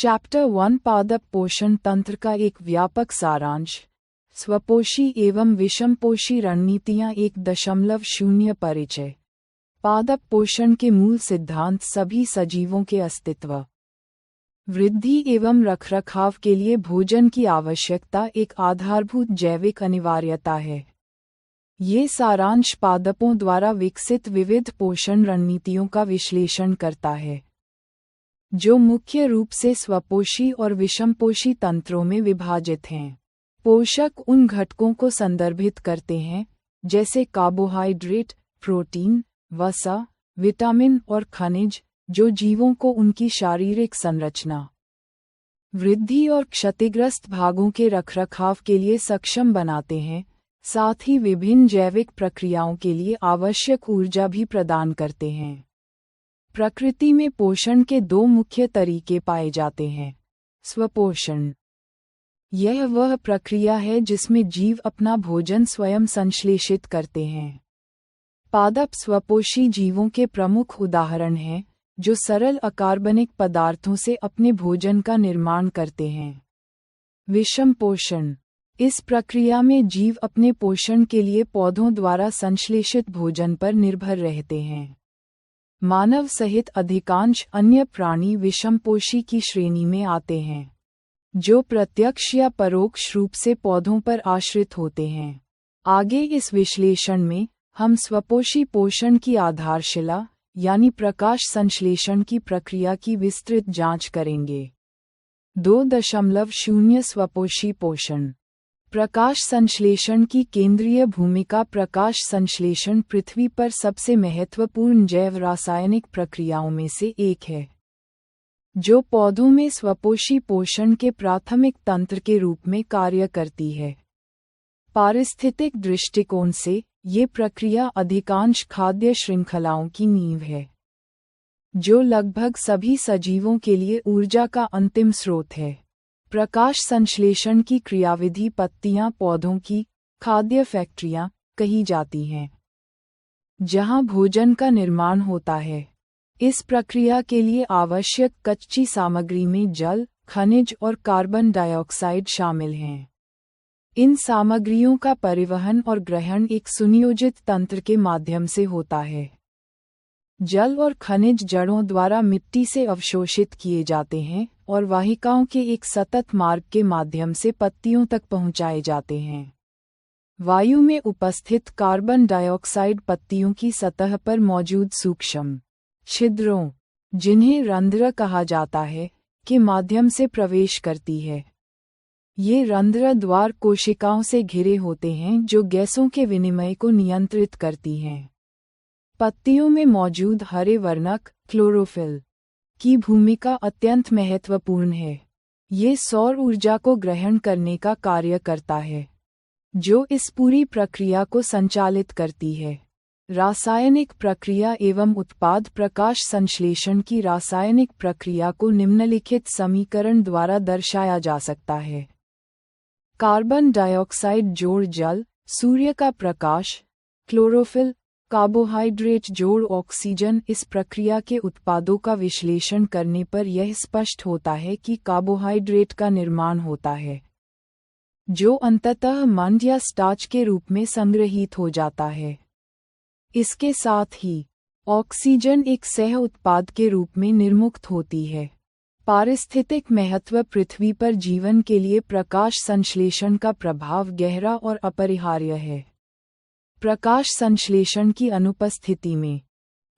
Chapter 1 पादप पोषण तंत्र का एक व्यापक सारांश। स्वपोषी एवं विषमपोषी रणनीतियां 1.0 परिचय। पादप पोषण के मूल सिद्धांत सभी सजीवों के अस्तित्व, वृद्धि एवं रखरखाव के लिए भोजन की आवश्यकता एक आधारभूत जैविक अनिवार्यता है। ये सारांश पादपों द्वारा विकसित विविध पोषण रणनीतियों का विश्लेषण करता है, जो मुख्य रूप से स्वपोषी और विषमपोषी तंत्रों में विभाजित हैं। पोषक उन घटकों को संदर्भित करते हैं जैसे कार्बोहाइड्रेट, प्रोटीन, वसा, विटामिन और खनिज, जो जीवों को उनकी शारीरिक संरचना, वृद्धि और क्षतिग्रस्त भागों के रखरखाव के लिए सक्षम बनाते हैं, साथ ही विभिन्न जैविक प्रक्रियाओं के लिए आवश्यक ऊर्जा भी प्रदान करते हैं। प्रकृति में पोषण के दो मुख्य तरीके पाए जाते हैं। स्वपोषण, यह वह प्रक्रिया है जिसमें जीव अपना भोजन स्वयं संश्लेषित करते हैं। पादप स्वपोषी जीवों के प्रमुख उदाहरण हैं, जो सरल अकार्बनिक पदार्थों से अपने भोजन का निर्माण करते हैं। विषम पोषण, इस प्रक्रिया में जीव अपने पोषण के लिए पौधों द्वारा संश्लेषित भोजन पर निर्भर रहते हैं। मानव सहित अधिकांश अन्य प्राणी विषमपोषी की श्रेणी में आते हैं, जो प्रत्यक्ष या परोक्ष रूप से पौधों पर आश्रित होते हैं। आगे इस विश्लेषण में हम स्वपोषी पोषण की आधारशिला यानी प्रकाश संश्लेषण की प्रक्रिया की विस्तृत जांच करेंगे। 2.0 स्वपोषी पोषण। प्रकाश संश्लेषण की केंद्रीय भूमिका। प्रकाश संश्लेषण पृथ्वी पर सबसे महत्वपूर्ण जैव रासायनिक प्रक्रियाओं में से एक है, जो पौधों में स्वपोषी पोषण के प्राथमिक तंत्र के रूप में कार्य करती है। पारिस्थितिक दृष्टिकोण से ये प्रक्रिया अधिकांश खाद्य श्रृंखलाओं की नींव है, जो लगभग सभी सजीवों के लिए ऊर्जा का अंतिम स्रोत है। प्रकाश संश्लेषण की क्रियाविधि पत्तियां पौधों की खाद्य फैक्ट्रियां कही जाती हैं, जहां भोजन का निर्माण होता है। इस प्रक्रिया के लिए आवश्यक कच्ची सामग्री में जल, खनिज और कार्बन डाइऑक्साइड शामिल हैं। इन सामग्रियों का परिवहन और ग्रहण एक सुनियोजित तंत्र के माध्यम से होता है। जल और खनिज जड़ों द्वारा मिट्टी से अवशोषित किए जाते हैं और वाहिकाओं के एक सतत मार्ग के माध्यम से पत्तियों तक पहुंचाए जाते हैं। वायु में उपस्थित कार्बन डाइऑक्साइड पत्तियों की सतह पर मौजूद सूक्ष्म छिद्रों, जिन्हें रंध्र कहा जाता है, के माध्यम से प्रवेश करती है। ये रंध्र द्वार कोशिकाओं से घिरे होते हैं, जो गैसों के विनिमय को नियंत्रित करती हैं। पत्तियों में मौजूद हरे वर्णक क्लोरोफिल की भूमिका अत्यंत महत्वपूर्ण है। ये सौर ऊर्जा को ग्रहण करने का कार्य करता है, जो इस पूरी प्रक्रिया को संचालित करती है। रासायनिक प्रक्रिया एवं उत्पाद। प्रकाश संश्लेषण की रासायनिक प्रक्रिया को निम्नलिखित समीकरण द्वारा दर्शाया जा सकता है। कार्बन डाइऑक्साइड जोड़ जल, सूर्य का प्रकाश, क्लोरोफिल, कार्बोहाइड्रेट जोड़ ऑक्सीजन। इस प्रक्रिया के उत्पादों का विश्लेषण करने पर यह स्पष्ट होता है कि कार्बोहाइड्रेट का निर्माण होता है, जो अंततः मंड या स्टार्च के रूप में संग्रहीत हो जाता है। इसके साथ ही ऑक्सीजन एक सह उत्पाद के रूप में निर्मुक्त होती है। पारिस्थितिक महत्व। पृथ्वी पर जीवन के लिए प्रकाश संश्लेषण का प्रभाव गहरा और अपरिहार्य है। प्रकाश संश्लेषण की अनुपस्थिति में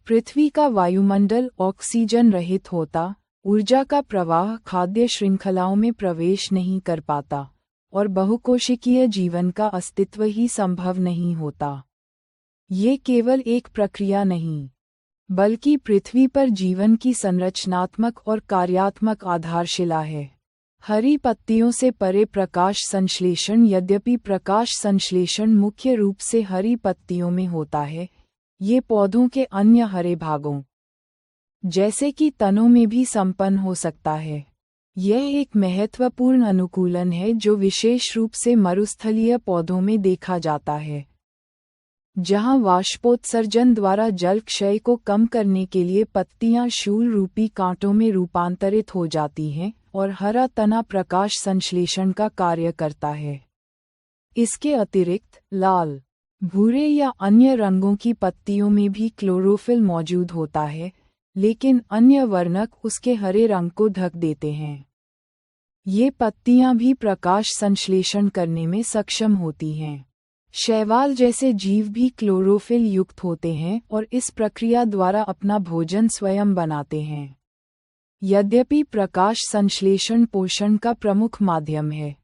पृथ्वी का वायुमंडल ऑक्सीजन रहित होता, ऊर्जा का प्रवाह खाद्य श्रृंखलाओं में प्रवेश नहीं कर पाता और बहुकोशिकीय जीवन का अस्तित्व ही संभव नहीं होता। ये केवल एक प्रक्रिया नहीं, बल्कि पृथ्वी पर जीवन की संरचनात्मक और कार्यात्मक आधारशिला है। हरी पत्तियों से परे प्रकाश संश्लेषण। यद्यपि प्रकाश संश्लेषण मुख्य रूप से हरी पत्तियों में होता है, ये पौधों के अन्य हरे भागों, जैसे कि तनों में भी संपन्न हो सकता है। यह एक महत्वपूर्ण अनुकूलन है जो विशेष रूप से मरुस्थलीय पौधों में देखा जाता है, जहां वाष्पोत्सर्जन द्वारा जल क्षय को कम करने के लिए पत्तियां शूल रूपी कांटों में रूपांतरित हो जाती हैं और हरा तना प्रकाश संश्लेषण का कार्य करता है। इसके अतिरिक्त लाल, भूरे या अन्य रंगों की पत्तियों में भी क्लोरोफिल मौजूद होता है, लेकिन अन्य वर्णक उसके हरे रंग को ढक देते हैं। ये पत्तियां भी प्रकाश संश्लेषण करने में सक्षम होती हैं। शैवाल जैसे जीव भी क्लोरोफिल युक्त होते हैं और इस प्रक्रिया द्वारा अपना भोजन स्वयं बनाते हैं। यद्यपि प्रकाश संश्लेषण पोषण का प्रमुख माध्यम है,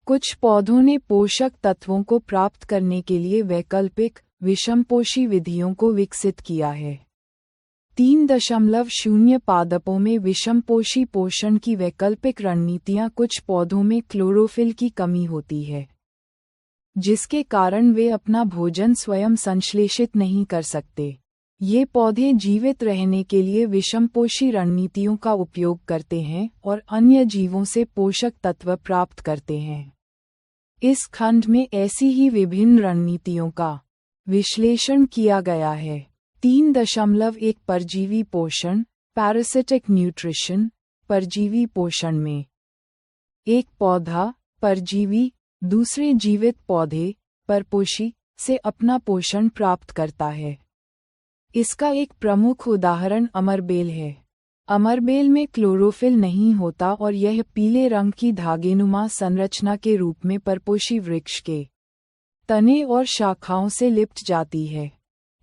कुछ पौधों ने पोषक तत्वों को प्राप्त करने के लिए वैकल्पिक, विषमपोषी विधियों को विकसित किया है। 3.0 पादपों में विषमपोषी पोषण की वैकल्पिक रणनीतियां कुछ पौधों में क्लोरोफिल की कमी होती है, जिसके कारण वे अपना भोजन स्वयं संश्लेषित नहीं कर सकते। ये पौधे जीवित रहने के लिए विषमपोषी रणनीतियों का उपयोग करते हैं और अन्य जीवों से पोषक तत्व प्राप्त करते हैं। इस खंड में ऐसी ही विभिन्न रणनीतियों का विश्लेषण किया गया है। 3.1 परजीवी पोषण, पैरासिटिक न्यूट्रिशन। परजीवी पोषण में एक पौधा, परजीवी, दूसरे जीवित पौधे, परपोषी, से अपना पोषण प्राप्त करता है। इसका एक प्रमुख उदाहरण अमरबेल है। अमरबेल में क्लोरोफिल नहीं होता और यह पीले रंग की धागेनुमा संरचना के रूप में परपोषी वृक्ष के तने और शाखाओं से लिपट जाती है।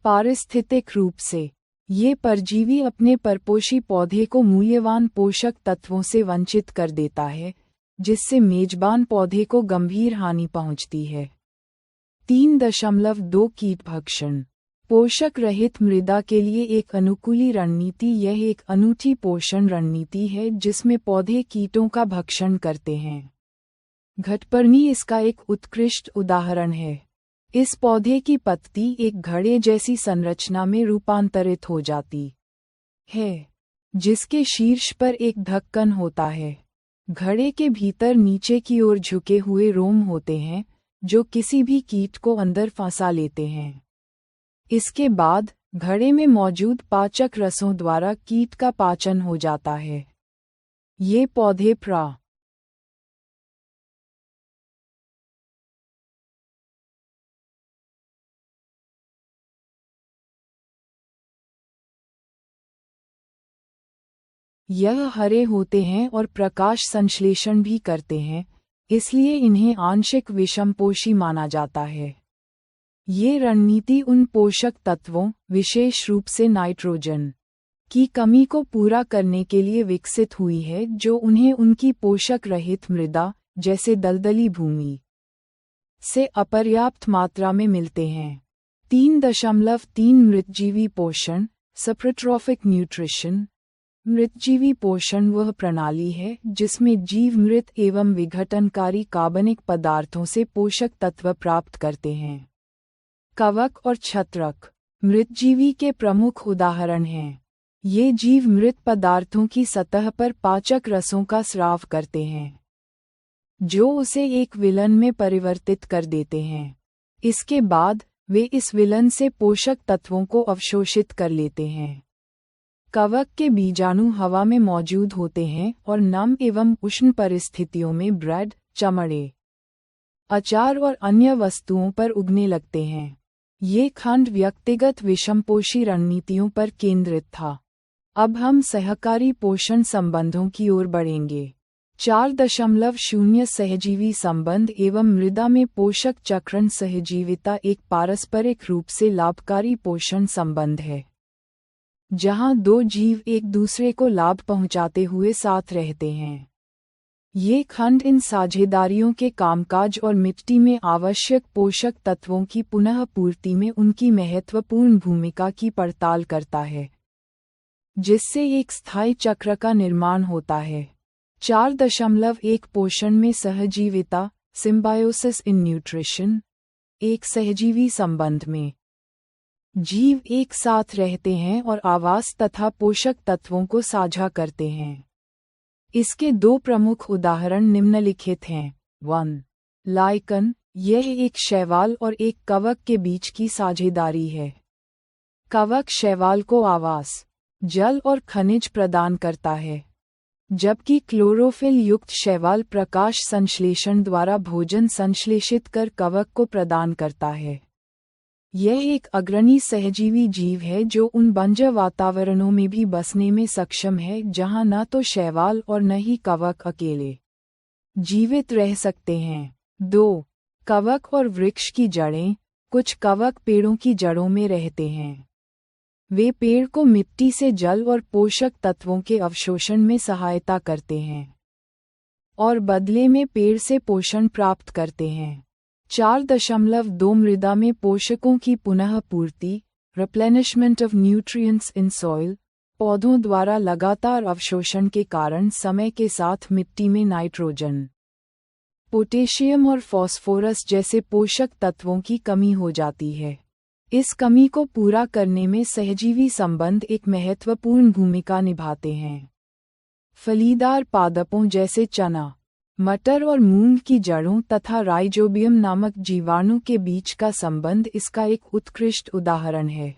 पारिस्थितिक रूप से ये परजीवी अपने परपोषी पौधे को मूल्यवान पोषक तत्वों से वंचित कर देता है, जिससे मेजबान पौधे को गंभीर हानि पहुंचती है। 3.2 कीट भक्षण। पोषक रहित मृदा के लिए एक अनुकूली रणनीति। यह एक अनूठी पोषण रणनीति है जिसमें पौधे कीटों का भक्षण करते हैं। घटपर्णी इसका एक उत्कृष्ट उदाहरण है। इस पौधे की पत्ती एक घड़े जैसी संरचना में रूपांतरित हो जाती है, जिसके शीर्ष पर एक ढक्कन होता है। घड़े के भीतर नीचे की ओर झुके हुए रोम होते हैं, जो किसी भी कीट को अंदर फंसा लेते हैं। इसके बाद घड़े में मौजूद पाचक रसों द्वारा कीट का पाचन हो जाता है। ये पौधे यह हरे होते हैं और प्रकाश संश्लेषण भी करते हैं, इसलिए इन्हें आंशिक विषमपोषी माना जाता है। ये रणनीति उन पोषक तत्वों, विशेष रूप से नाइट्रोजन, की कमी को पूरा करने के लिए विकसित हुई है जो उन्हें उनकी पोषक रहित मृदा, जैसे दलदली भूमि, से अपर्याप्त मात्रा में मिलते हैं। 3.3 मृतजीवी पोषण, सप्रोट्रॉफिक न्यूट्रिशन। मृतजीवी पोषण वह प्रणाली है जिसमें जीव मृत एवं विघटनकारी कार्बनिक पदार्थों से पोषक तत्व प्राप्त करते हैं। कवक और छत्रक मृतजीवी के प्रमुख उदाहरण हैं। ये जीव मृत पदार्थों की सतह पर पाचक रसों का स्राव करते हैं, जो उसे एक विलन में परिवर्तित कर देते हैं। इसके बाद वे इस विलन से पोषक तत्वों को अवशोषित कर लेते हैं। कवक के बीजाणु हवा में मौजूद होते हैं और नम एवं उष्ण परिस्थितियों में ब्रेड, चमड़े, अचार और अन्य वस्तुओं पर उगने लगते हैं। ये खंड व्यक्तिगत विषमपोषी रणनीतियों पर केंद्रित था। अब हम सहकारी पोषण संबंधों की ओर बढ़ेंगे। 4.0 सहजीवी संबंध एवं मृदा में पोषक चक्रण। सहजीविता एक पारस्परिक रूप से लाभकारी पोषण संबंध है, जहां दो जीव एक दूसरे को लाभ पहुंचाते हुए साथ रहते हैं। ये खंड इन साझेदारियों के कामकाज और मिट्टी में आवश्यक पोषक तत्वों की पुनः पूर्ति में उनकी महत्वपूर्ण भूमिका की पड़ताल करता है, जिससे एक स्थायी चक्र का निर्माण होता है। 4.1 पोषण में सहजीविता, सिम्बायोसिस इन न्यूट्रिशन। एक सहजीवी संबंध में जीव एक साथ रहते हैं और आवास तथा पोषक तत्वों को साझा करते हैं। इसके दो प्रमुख उदाहरण निम्नलिखित हैं। 1. लाइकन, यह एक शैवाल और एक कवक के बीच की साझेदारी है। कवक शैवाल को आवास, जल और खनिज प्रदान करता है, जबकि क्लोरोफिल युक्त शैवाल प्रकाश संश्लेषण द्वारा भोजन संश्लेषित कर कवक को प्रदान करता है। यह एक अग्रणी सहजीवी जीव है जो उन बंजर वातावरणों में भी बसने में सक्षम है जहां न तो शैवाल और न ही कवक अकेले जीवित रह सकते हैं। 2. कवक और वृक्ष की जड़ें। कुछ कवक पेड़ों की जड़ों में रहते हैं। वे पेड़ को मिट्टी से जल और पोषक तत्वों के अवशोषण में सहायता करते हैं और बदले में पेड़ से पोषण प्राप्त करते हैं। 4.2 मृदा में पोषकों की पुनः पूर्ति, replenishment of nutrients in soil. पौधों द्वारा लगातार अवशोषण के कारण समय के साथ मिट्टी में नाइट्रोजन, पोटेशियम और फास्फोरस जैसे पोषक तत्वों की कमी हो जाती है। इस कमी को पूरा करने में सहजीवी संबंध एक महत्वपूर्ण भूमिका निभाते हैं। फलीदार पादपों जैसे चना, मटर और मूंग की जड़ों तथा राइजोबियम नामक जीवाणु के बीच का संबंध इसका एक उत्कृष्ट उदाहरण है।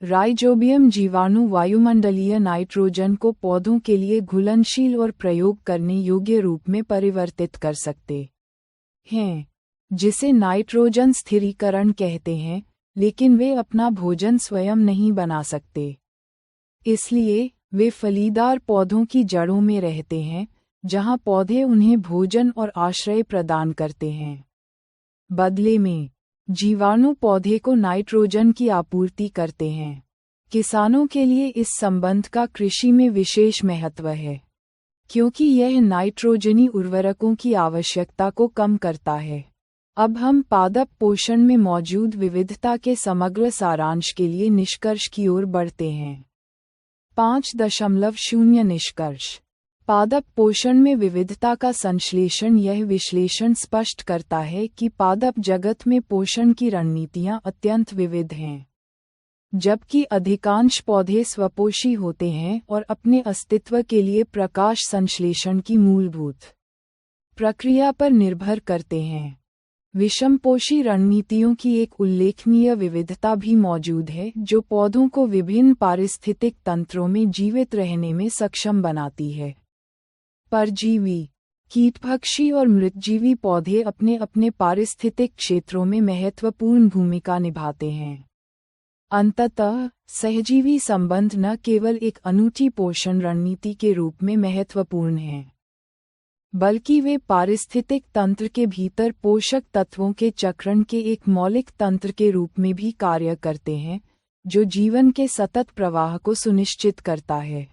राइजोबियम जीवाणु वायुमंडलीय नाइट्रोजन को पौधों के लिए घुलनशील और प्रयोग करने योग्य रूप में परिवर्तित कर सकते हैं, जिसे नाइट्रोजन स्थिरीकरण कहते हैं, लेकिन वे अपना भोजन स्वयं नहीं बना सकते। इसलिए वे फलीदार पौधों की जड़ों में रहते हैं, जहां पौधे उन्हें भोजन और आश्रय प्रदान करते हैं। बदले में जीवाणु पौधे को नाइट्रोजन की आपूर्ति करते हैं। किसानों के लिए इस संबंध का कृषि में विशेष महत्व है, क्योंकि यह नाइट्रोजनी उर्वरकों की आवश्यकता को कम करता है। अब हम पादप पोषण में मौजूद विविधता के समग्र सारांश के लिए निष्कर्ष की ओर बढ़ते हैं। 5.0 निष्कर्ष। पादप पोषण में विविधता का संश्लेषण। यह विश्लेषण स्पष्ट करता है कि पादप जगत में पोषण की रणनीतियां अत्यंत विविध हैं। जबकि अधिकांश पौधे स्वपोषी होते हैं और अपने अस्तित्व के लिए प्रकाश संश्लेषण की मूलभूत प्रक्रिया पर निर्भर करते हैं, विषमपोषी रणनीतियों की एक उल्लेखनीय विविधता भी मौजूद है जो पौधों को विभिन्न पारिस्थितिक तंत्रों में जीवित रहने में सक्षम बनाती है। परजीवी, कीटभक्षी और मृतजीवी पौधे अपने अपने पारिस्थितिक क्षेत्रों में महत्वपूर्ण भूमिका निभाते हैं। अंततः सहजीवी संबंध न केवल एक अनूठी पोषण रणनीति के रूप में महत्वपूर्ण हैं, बल्कि वे पारिस्थितिक तंत्र के भीतर पोषक तत्वों के चक्रण के एक मौलिक तंत्र के रूप में भी कार्य करते हैं, जो जीवन के सतत प्रवाह को सुनिश्चित करता है।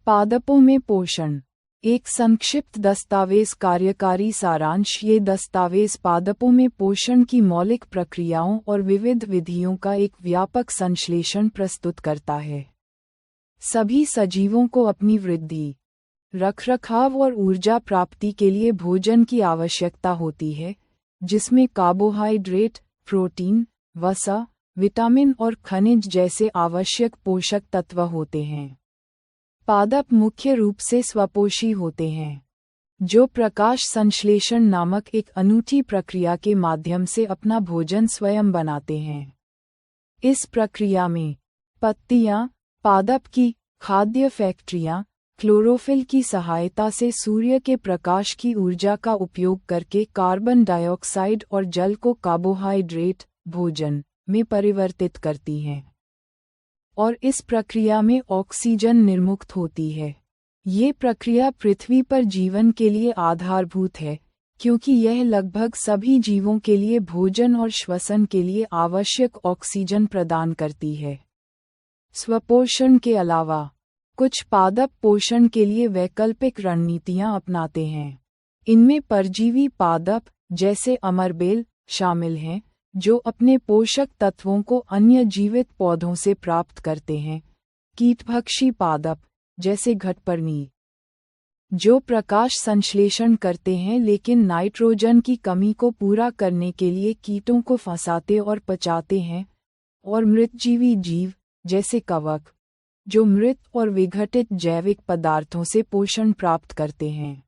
पादपों में पोषण। एक संक्षिप्त दस्तावेज। कार्यकारी सारांश। ये दस्तावेज पादपों में पोषण की मौलिक प्रक्रियाओं और विविध विधियों का एक व्यापक संश्लेषण प्रस्तुत करता है। सभी सजीवों को अपनी वृद्धि, रखरखाव और ऊर्जा प्राप्ति के लिए भोजन की आवश्यकता होती है, जिसमें कार्बोहाइड्रेट, प्रोटीन, वसा, विटामिन और खनिज जैसे आवश्यक पोषक तत्व होते हैं। पादप मुख्य रूप से स्वपोषी होते हैं, जो प्रकाश संश्लेषण नामक एक अनूठी प्रक्रिया के माध्यम से अपना भोजन स्वयं बनाते हैं। इस प्रक्रिया में पत्तियां, पादप की खाद्य फैक्ट्रियां, क्लोरोफिल की सहायता से सूर्य के प्रकाश की ऊर्जा का उपयोग करके कार्बन डाइऑक्साइड और जल को कार्बोहाइड्रेट, भोजन, में परिवर्तित करती हैं, और इस प्रक्रिया में ऑक्सीजन निर्मुक्त होती है। ये प्रक्रिया पृथ्वी पर जीवन के लिए आधारभूत है, क्योंकि यह लगभग सभी जीवों के लिए भोजन और श्वसन के लिए आवश्यक ऑक्सीजन प्रदान करती है। स्वपोषण के अलावा कुछ पादप पोषण के लिए वैकल्पिक रणनीतियां अपनाते हैं। इनमें परजीवी पादप जैसे अमरबेल शामिल हैं, जो अपने पोषक तत्वों को अन्य जीवित पौधों से प्राप्त करते हैं। कीटभक्षी पादप जैसे घटपर्णी, जो प्रकाश संश्लेषण करते हैं लेकिन नाइट्रोजन की कमी को पूरा करने के लिए कीटों को फंसाते और पचाते हैं। और मृतजीवी जीव जैसे कवक, जो मृत और विघटित जैविक पदार्थों से पोषण प्राप्त करते हैं।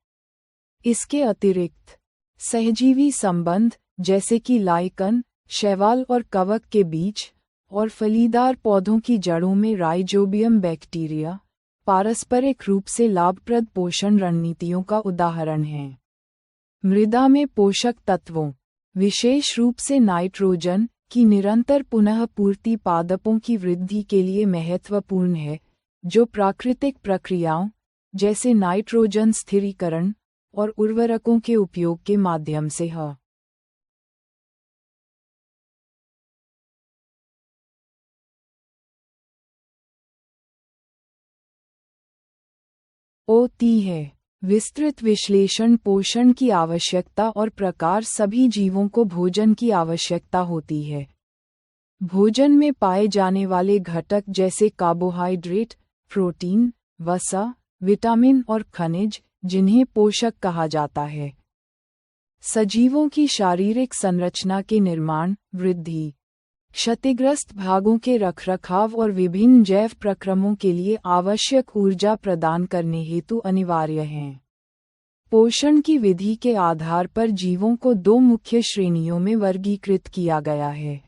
इसके अतिरिक्त सहजीवी संबंध जैसे कि लाइकन, शैवाल और कवक के बीच, और फलीदार पौधों की जड़ों में राइजोबियम बैक्टीरिया, पारस्परिक रूप से लाभप्रद पोषण रणनीतियों का उदाहरण हैं। मृदा में पोषक तत्वों, विशेष रूप से नाइट्रोजन, की निरंतर पुनः पूर्ति पादपों की वृद्धि के लिए महत्वपूर्ण है, जो प्राकृतिक प्रक्रियाओं जैसे नाइट्रोजन स्थिरीकरण और उर्वरकों के उपयोग के माध्यम से होती है। विस्तृत विश्लेषण पोषण की आवश्यकता और प्रकार सभी जीवों को भोजन की आवश्यकता होती है। भोजन में पाए जाने वाले घटक जैसे कार्बोहाइड्रेट, प्रोटीन, वसा, विटामिन और खनिज, जिन्हें पोषक कहा जाता है, सजीवों की शारीरिक संरचना के निर्माण, वृद्धि, क्षतिग्रस्त भागों के रखरखाव और विभिन्न जैव प्रक्रमों के लिए आवश्यक ऊर्जा प्रदान करने हेतु अनिवार्य हैं। पोषण की विधि के आधार पर जीवों को दो मुख्य श्रेणियों में वर्गीकृत किया गया है।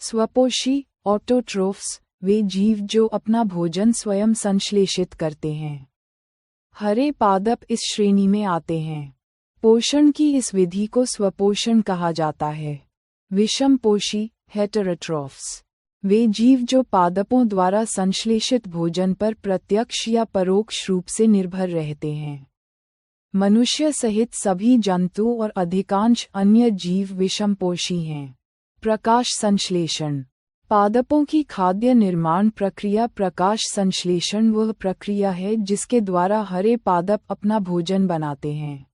स्वपोषी, ऑटोट्रोफ्स, वे जीव जो अपना भोजन स्वयं संश्लेषित करते हैं। हरे पादप इस श्रेणी में आते हैं। पोषण की इस विधि को स्वपोषण कहा जाता है। विषमपोषी, हेटेरोट्रोफ्स, वे जीव जो पादपों द्वारा संश्लेषित भोजन पर प्रत्यक्ष या परोक्ष रूप से निर्भर रहते हैं। मनुष्य सहित सभी जंतु और अधिकांश अन्य जीव विषमपोषी हैं। प्रकाश संश्लेषण, पादपों की खाद्य निर्माण प्रक्रिया। प्रकाश संश्लेषण वह प्रक्रिया है जिसके द्वारा हरे पादप अपना भोजन बनाते हैं।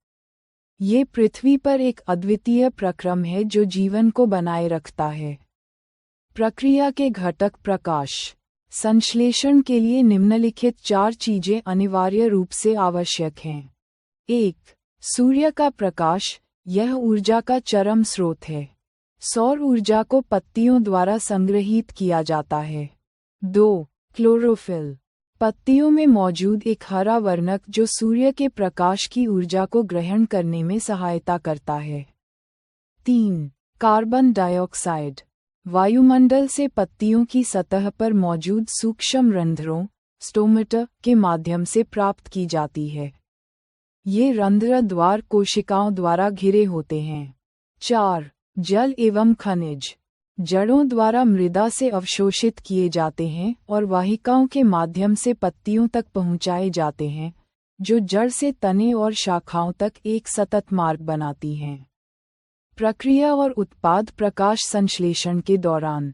ये पृथ्वी पर एक अद्वितीय प्रक्रम है जो जीवन को बनाए रखता है। प्रक्रिया के घटक। प्रकाश संश्लेषण के लिए निम्नलिखित 4 चीजें अनिवार्य रूप से आवश्यक हैं। 1. सूर्य का प्रकाश, यह ऊर्जा का चरम स्रोत है। सौर ऊर्जा को पत्तियों द्वारा संग्रहीत किया जाता है। 2. क्लोरोफिल, पत्तियों में मौजूद एक हरा वर्णक जो सूर्य के प्रकाश की ऊर्जा को ग्रहण करने में सहायता करता है। 3. कार्बन डाइऑक्साइड, वायुमंडल से पत्तियों की सतह पर मौजूद सूक्ष्म रंध्रों, स्टोमेटा, के माध्यम से प्राप्त की जाती है। ये रंध्र द्वार कोशिकाओं द्वारा घिरे होते हैं। 4. जल एवं खनिज, जड़ों द्वारा मृदा से अवशोषित किए जाते हैं और वाहिकाओं के माध्यम से पत्तियों तक पहुंचाए जाते हैं, जो जड़ से तने और शाखाओं तक एक सतत मार्ग बनाती हैं। प्रक्रिया और उत्पाद। प्रकाश संश्लेषण के दौरान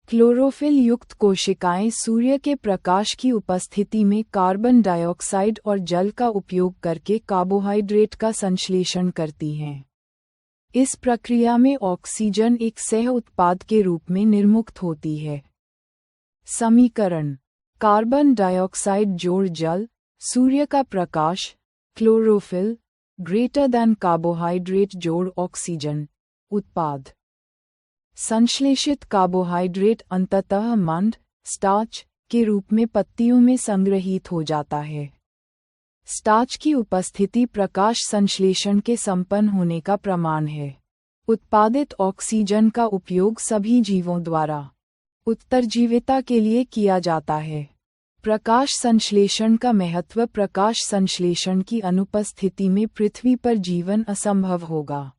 क्लोरोफिल युक्त कोशिकाएं सूर्य के प्रकाश की उपस्थिति में कार्बन डाइऑक्साइड और जल का उपयोग करके कार्बोहाइड्रेट का संश्लेषण करती हैं। इस प्रक्रिया में ऑक्सीजन एक सह उत्पाद के रूप में निर्मुक्त होती है। समीकरण। कार्बन डाइऑक्साइड जोड़ जल, सूर्य का प्रकाश, क्लोरोफिल, ग्रेटर दैन कार्बोहाइड्रेट जोड़ ऑक्सीजन, उत्पाद। संश्लेषित कार्बोहाइड्रेट अंततः मंड, स्टार्च, के रूप में पत्तियों में संग्रहीत हो जाता है। स्टार्च की उपस्थिति प्रकाश संश्लेषण के संपन्न होने का प्रमाण है। उत्पादित ऑक्सीजन का उपयोग सभी जीवों द्वारा उत्तरजीविता के लिए किया जाता है। प्रकाश संश्लेषण का महत्व। प्रकाश संश्लेषण की अनुपस्थिति में पृथ्वी पर जीवन असंभव होगा।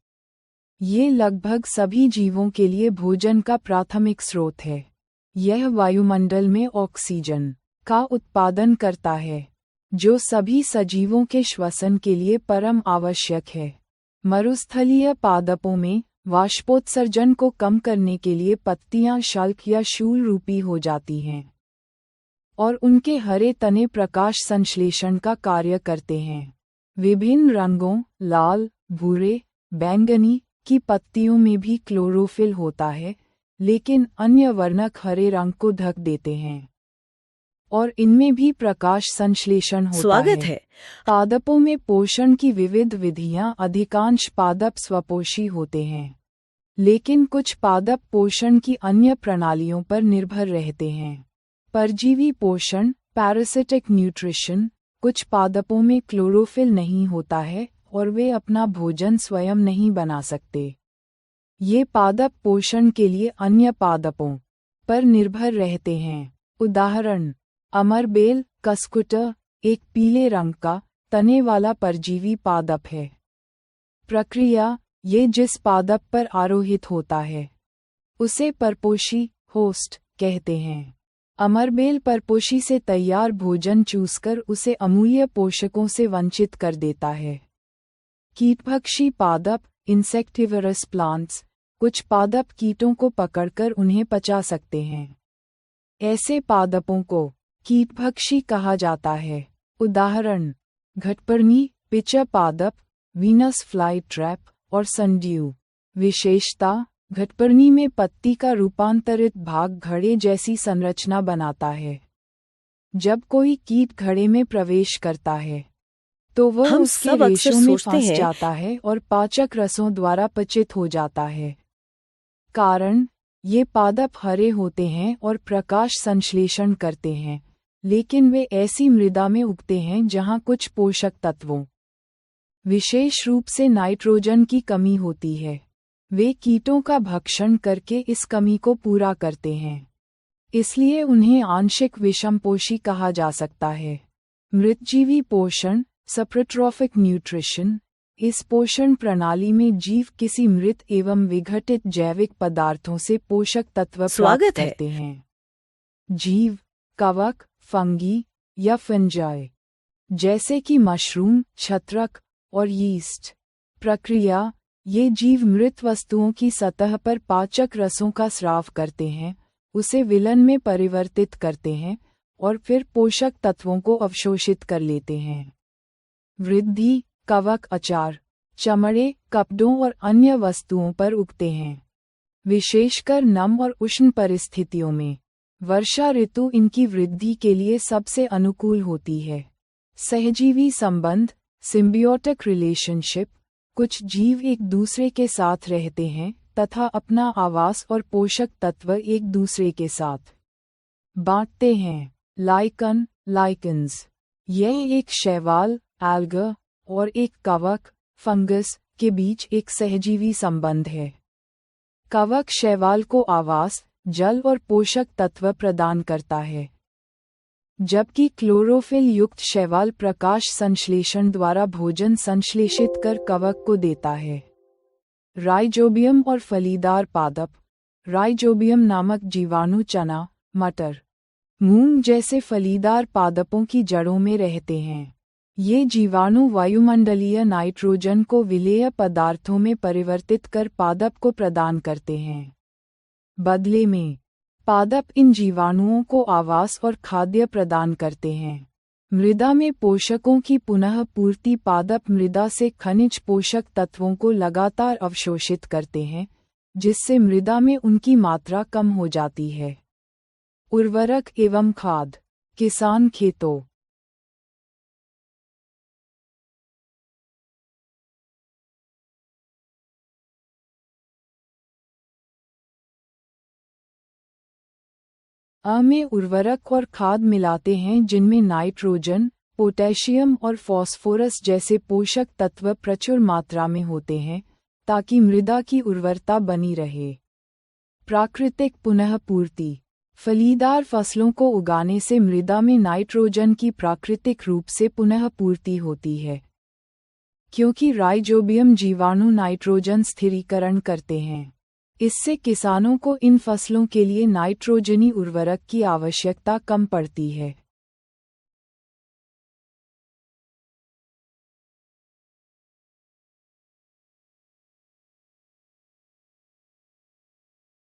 ये लगभग सभी जीवों के लिए भोजन का प्राथमिक स्रोत है। यह वायुमंडल में ऑक्सीजन का उत्पादन करता है, जो सभी सजीवों के श्वसन के लिए परम आवश्यक है। मरुस्थलीय पादपों में वाष्पोत्सर्जन को कम करने के लिए पत्तियां शल्क या शूल रूपी हो जाती हैं और उनके हरे तने प्रकाश संश्लेषण का कार्य करते हैं। विभिन्न रंगों, लाल, भूरे, बैंगनी, की पत्तियों में भी क्लोरोफिल होता है, लेकिन अन्य वर्णक हरे रंग को ढक देते हैं और इनमें भी प्रकाश संश्लेषण होता है। स्वागत है। पादपों में पोषण की विविध विधियां। अधिकांश पादप स्वपोषी होते हैं, लेकिन कुछ पादप पोषण की अन्य प्रणालियों पर निर्भर रहते हैं। परजीवी पोषण, पैरासिटिक न्यूट्रिशन। कुछ पादपों में क्लोरोफिल नहीं होता है और वे अपना भोजन स्वयं नहीं बना सकते। ये पादप पोषण के लिए अन्य पादपों पर निर्भर रहते हैं। उदाहरण: अमरबेल, कस्कुटर एक पीले रंग का तने वाला परजीवी पादप है। प्रक्रिया, ये जिस पादप पर आरोहित होता है उसे परपोषी होस्ट कहते हैं। अमरबेल परपोषी से तैयार भोजन चूसकर उसे अमूल्य पोषकों से वंचित कर देता है। कीटभक्षी पादप इंसेक्टिवरस प्लांट्स कुछ पादप कीटों को पकड़कर उन्हें पचा सकते हैं। ऐसे पादपों को कीटभक्षी कहा जाता है। उदाहरण, घटपर्णी, पिचा पादप, वीनस फ्लाई ट्रैप और सनड्यू। विशेषता, घटपर्णी में पत्ती का रूपांतरित भाग घड़े जैसी संरचना बनाता है। जब कोई कीट घड़े में प्रवेश करता है तो वह उसके रेशों में फंस जाता है और पाचक रसों द्वारा पचित हो जाता है। कारण, ये पादप हरे होते हैं और प्रकाश संश्लेषण करते हैं, लेकिन वे ऐसी मृदा में उगते हैं जहां कुछ पोषक तत्वों, विशेष रूप से नाइट्रोजन की कमी होती है। वे कीटों का भक्षण करके इस कमी को पूरा करते हैं, इसलिए उन्हें आंशिक विषमपोषी कहा जा सकता है। मृतजीवी पोषण सप्रोट्रॉफिक न्यूट्रिशन, इस पोषण प्रणाली में जीव किसी मृत एवं विघटित जैविक पदार्थों से पोषक तत्व प्राप्त करते हैं। जीव, कवक, फंगी या फंजाई, जैसे कि मशरूम, छत्रक और यीस्ट। प्रक्रिया, ये जीव मृत वस्तुओं की सतह पर पाचक रसों का स्राव करते हैं, उसे विलन में परिवर्तित करते हैं और फिर पोषक तत्वों को अवशोषित कर लेते हैं। वृद्धि, कवक अचार, चमड़े, कपड़ों और अन्य वस्तुओं पर उगते हैं, विशेषकर नम और उष्ण परिस्थितियों में। वर्षा ऋतु इनकी वृद्धि के लिए सबसे अनुकूल होती है। सहजीवी संबंध सिम्बियोटिक रिलेशनशिप, कुछ जीव एक दूसरे के साथ रहते हैं तथा अपना आवास और पोषक तत्व एक दूसरे के साथ बांटते हैं। लाइकन लाइकन्स, यह एक शैवाल एल्गा और एक कवक फंगस के बीच एक सहजीवी संबंध है। कवक शैवाल को आवास, जल और पोषक तत्व प्रदान करता है, जबकि क्लोरोफिल युक्त शैवाल प्रकाश संश्लेषण द्वारा भोजन संश्लेषित कर कवक को देता है। राइजोबियम और फलीदार पादप, राइजोबियम नामक जीवाणु चना, मटर, मूंग जैसे फलीदार पादपों की जड़ों में रहते हैं। ये जीवाणु वायुमंडलीय नाइट्रोजन को विलेय पदार्थों में परिवर्तित कर पादप को प्रदान करते हैं। बदले में पादप इन जीवाणुओं को आवास और खाद्य प्रदान करते हैं। मृदा में पोषकों की पुनः पूर्ति पादप मृदा से खनिज पोषक तत्वों को लगातार अवशोषित करते हैं, जिससे मृदा में उनकी मात्रा कम हो जाती है। उर्वरक एवं खाद, किसान खेतों में उर्वरक और खाद मिलाते हैं जिनमें नाइट्रोजन, पोटेशियम और फास्फोरस जैसे पोषक तत्व प्रचुर मात्रा में होते हैं, ताकि मृदा की उर्वरता बनी रहे। प्राकृतिक पुनः पूर्ति, फलीदार फसलों को उगाने से मृदा में नाइट्रोजन की प्राकृतिक रूप से पुनः पूर्ति होती है, क्योंकि राइजोबियम जीवाणु नाइट्रोजन स्थिरीकरण करते हैं। इससे किसानों को इन फसलों के लिए नाइट्रोजनी उर्वरक की आवश्यकता कम पड़ती है।